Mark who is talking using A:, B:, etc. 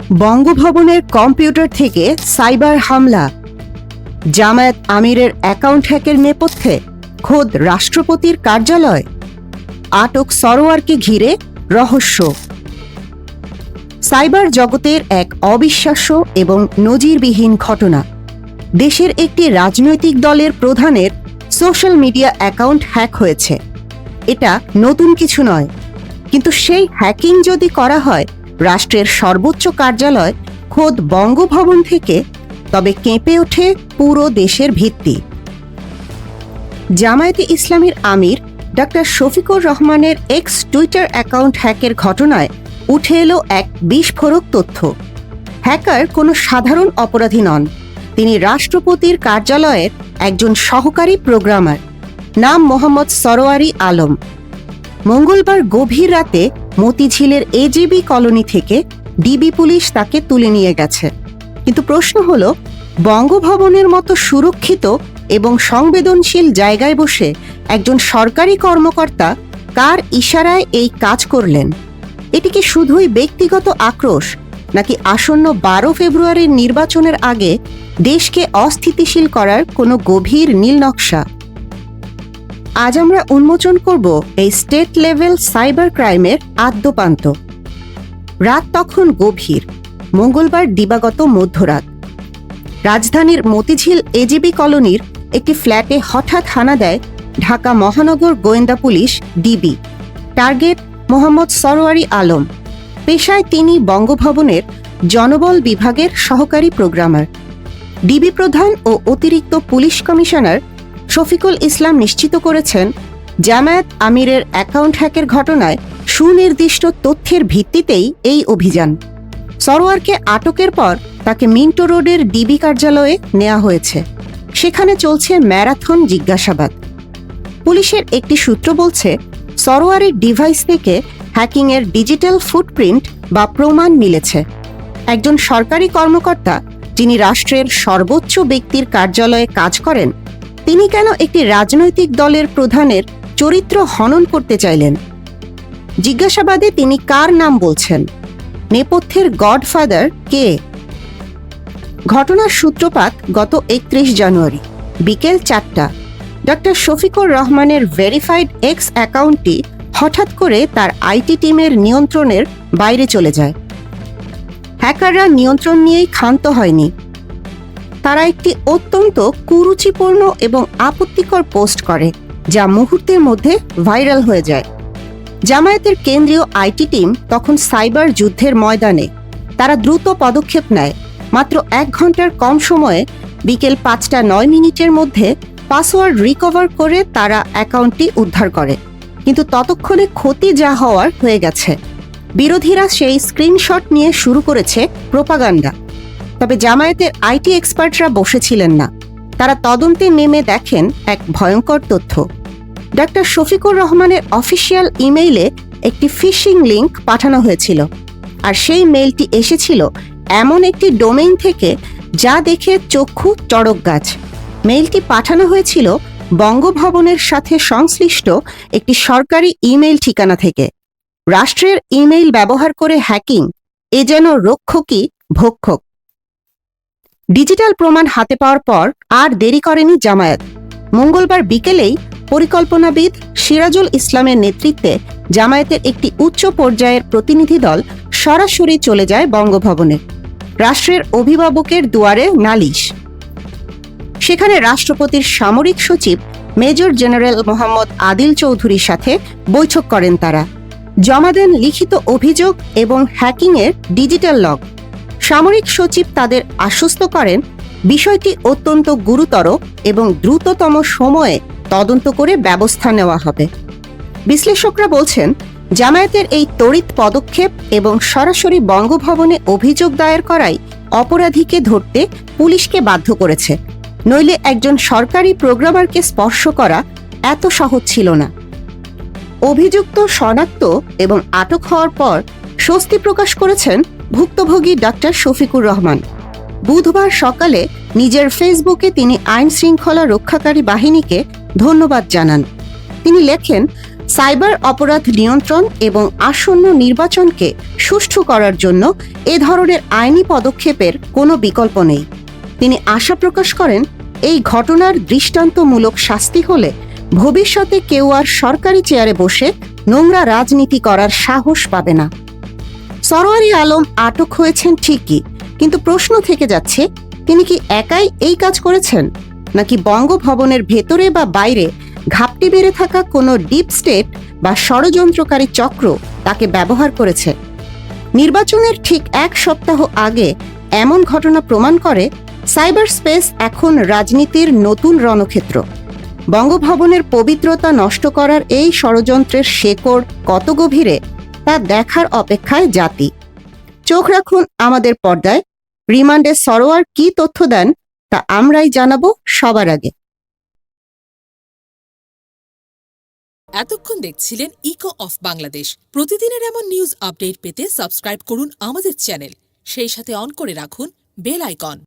A: বঙ্গভবনের computer থেকে cyber হামলা, জামায়াত আমিরের অ্যাকাউন্ট হ্যাকের নেপথ্যে খোদ রাষ্ট্রপতির কার্যালয়, আটক সরোয়ারকে ঘিরে রহস্য। সাইবার জগতের এক অবিশ্বাস্য এবং নজিরবিহীন ঘটনা। দেশের একটি রাজনৈতিক দলের প্রধানের সোশ্যাল মিডিয়া অ্যাকাউন্ট হ্যাক হয়েছে। এটা নতুন কিছু নয়, কিন্তু সেই হ্যাকিং যদি করা হয় রাষ্ট্রের সর্বোচ্চ কার্যালয় খোদ বঙ্গভবন থেকে, তবে কেঁপে ওঠে পুরো দেশের ভিত্তি। জামায়াতে ইসলামীর আমির ডক্টর শফিকুর রহমানের এক্স টুইটার অ্যাকাউন্ট হ্যাকের ঘটনায় উঠে এলো এক বিস্ফোরক তথ্য। হ্যাকার কোনো সাধারণ অপরাধী নন, তিনি রাষ্ট্রপতির কার্যালয়ের একজন সহকারী প্রোগ্রামার। নাম মোহাম্মদ সরোয়ারি আলম। মঙ্গলবার গভীর রাতে মতিঝিলের এজিবি কলোনি থেকে ডিবি পুলিশ তাকে তুলে নিয়ে গেছে। কিন্তু প্রশ্ন হল, বঙ্গভবনের মতো সুরক্ষিত এবং সংবেদনশীল জায়গায় বসে একজন সরকারি কর্মকর্তা কার ইশারায় এই কাজ করলেন? এটি কি শুধুই ব্যক্তিগত আক্রোশ, নাকি আসন্ন 12 ফেব্রুয়ারির নির্বাচনের আগে দেশকে অস্থিতিশীল করার কোনো গভীর নীলনকশা? আজ আমরা উন্মোচন করব এই স্টেট লেভেল সাইবার ক্রাইমের আদ্যোপান্ত। রাত তখন গভীর, মঙ্গলবার দিবাগত মধ্যরাত। রাজধানীর মতিঝিল এজিবি কলোনির একটি ফ্ল্যাটে হঠাৎ হানা দেয় ঢাকা মহানগর গোয়েন্দা police DB. Target Mohammad Sarowari Alam. পেশায় তিনি বঙ্গভবনের জনবল বিভাগের সহকারী প্রোগ্রামার। ডিবি প্রধান ও অতিরিক্ত পুলিশ কমিশনার শফিকুল ইসলাম নিশ্চিত করেছেন, জামায়াত আমিরের অ্যাকাউন্ট হ্যাকের ঘটনায় সুনির্দিষ্ট তথ্যের ভিত্তিতেই এই অভিযান। সরোয়ারকে আটকের পর তাকে মিন্টো রোডের ডিবি কার্যালয়ে নেওয়া হয়েছে। সেখানে চলছে ম্যারাথন জিজ্ঞাসাবাদ। পুলিশের একটি সূত্র বলছে, সরোয়ারের ডিভাইস থেকে হ্যাকিংয়ের ডিজিটাল ফুটপ্রিন্ট বা প্রমাণ মিলেছে। একজন সরকারি কর্মকর্তা, যিনি রাষ্ট্রের সর্বোচ্চ ব্যক্তির কার্যালয়ে কাজ করেন, তিনি কেন একটি রাজনৈতিক দলের প্রধানের চরিত্র হনন করতে চাইলেন? জিজ্ঞাসাবাদে তিনি কার নাম বলছেন? নেপথ্যের গডফাদার কে? ঘটনার সূত্রপাত গত 31 জানুয়ারি বিকেল 4টা। ডক্টর শফিকুর রহমানের ভেরিফাইড এক্স অ্যাকাউন্টটি হঠাৎ করে তার আইটি টিমের নিয়ন্ত্রণের বাইরে চলে যায়। হ্যাকাররা নিয়ন্ত্রণ নিয়েই ক্ষান্ত হয়নি। তারা একটি অত্যন্ত কুরুচিপূর্ণ এবং আপত্তিকর পোস্ট করে, যা মুহূর্তের মধ্যে ভাইরাল হয়ে যায়। জামায়াতের কেন্দ্রীয় আইটি টিম তখন সাইবার যুদ্ধের ময়দানে। তারা দ্রুত পদক্ষেপ নেয়। মাত্র 1 ঘন্টার কম সময়ে বিকেল 5টা 9 মধ্যে পাসওয়ার্ড রিকভার করে তারা অ্যাকাউন্টটি উদ্ধার করে। কিন্তু ততক্ষণে ক্ষতি যা হওয়ার হয়ে গেছে। বিরোধীরা সেই স্ক্রিনশট নিয়ে শুরু করেছে প্রোপাগান্ডা। তবে জামায়াতের আইটি এক্সপার্টরা বসেছিলেন না। তারা তদন্তে নেমে দেখেন এক ভয়ঙ্কর তথ্য। ডক্টর শফিকুর রহমানের অফিসিয়াল ইমেইলে একটি ফিশিং লিংক পাঠানো হয়েছিল, আর সেই মেইলটি এসেছিল এমন একটি ডোমেইন থেকে যা দেখে চক্ষু চড়ক গাছ। মেইলটি পাঠানো হয়েছিল বঙ্গভবনের সাথে সংশ্লিষ্ট একটি সরকারি ইমেইল ঠিকানা থেকে। রাষ্ট্রের ইমেইল ব্যবহার করে হ্যাকিং, এ যেন রক্ষকই ভক্ষক। ডিজিটাল প্রমাণ হাতে পাওয়ার পর আর দেরি করেনি জামায়াত। মঙ্গলবার বিকেলেই পরিকল্পনাবিদ সিরাজুল ইসলামের নেতৃত্বে জামায়াতের একটি উচ্চ পর্যায়ের প্রতিনিধি দল সরাসরি চলে যায় বঙ্গভবনে। রাষ্ট্রের অভিভাবকের দুয়ারে নালিশ। সেখানে রাষ্ট্রপতির সামরিক সচিব মেজর জেনারেল মোহাম্মদ আদিল চৌধুরীর সাথে বৈঠক করেন তারা। জমা দেন লিখিত অভিযোগ এবং হ্যাকিংয়ের ডিজিটাল লগ। সামরিক সচিব তাদের আশ্বস্ত করেন, বিষয়টি অত্যন্ত গুরুতর এবং দ্রুততম সময়ে তদন্ত করে ব্যবস্থা নেওয়া হবে। বিশ্লেষকরা বলছেন, জামায়াতের এই তড়িৎ পদক্ষেপ এবং সরাসরি বঙ্গভবনে অভিযোগ দায়ের করাই অপরাধীকে ধরতে পুলিশকে বাধ্য করেছে। নইলে একজন সরকারি প্রোগ্রামারকে স্পর্শ করা এত সহজ ছিল না। অভিযুক্ত শনাক্ত এবং আটক হওয়ার পর স্বস্তি প্রকাশ করেছেন ভুক্তভোগী ডক্টর শফিকুর রহমান। বুধবার সকালে নিজের ফেসবুকে তিনি আইন শৃঙ্খলা রক্ষাকারী বাহিনীকে ধন্যবাদ জানান। তিনি লেখেন, সাইবার অপরাধ নিয়ন্ত্রণ এবং আসন্ন নির্বাচনকে সুষ্ঠু করার জন্য এ ধরনের আইনি পদক্ষেপের কোনো বিকল্প নেই। তিনি আশা প্রকাশ করেন, এই ঘটনার দৃষ্টান্তমূলক শাস্তি হলে ভবিষ্যতে কেউ আর সরকারি চেয়ারে বসে নোংরা রাজনীতি করার সাহস পাবে না। সরোয়ারি আলম আটক হয়েছেন ঠিকই, কিন্তু প্রশ্ন থেকে যাচ্ছে, তিনি কি একাই এই কাজ করেছেন, নাকি বঙ্গভবনের ভেতরে বা বাইরে ঘাপটি বেড়ে থাকা কোনো ডিপ স্টেট বা ষড়যন্ত্রকারী চক্র তাকে ব্যবহার করেছে? নির্বাচনের ঠিক এক সপ্তাহ আগে এমন ঘটনা প্রমাণ করে সাইবার স্পেস এখন রাজনীতির নতুন রণক্ষেত্র। বঙ্গভবনের পবিত্রতা নষ্ট করার এই ষড়যন্ত্রের শেকড় কত গভীরে তা দেখার অপেক্ষায় জাতি। চোখ রাখুন আমাদের পর্দায়। রিমান্ডে সরোয়ার কি তথ্য দেন তা আমরাই জানাবো সবার আগে।
B: এতক্ষণ দেখছিলেন ইকো অফ বাংলাদেশ। প্রতিদিনের এমন নিউজ আপডেট পেতে সাবস্ক্রাইব করুন আমাদের চ্যানেল, সেই সাথে অন করে রাখুন বেল আইকন।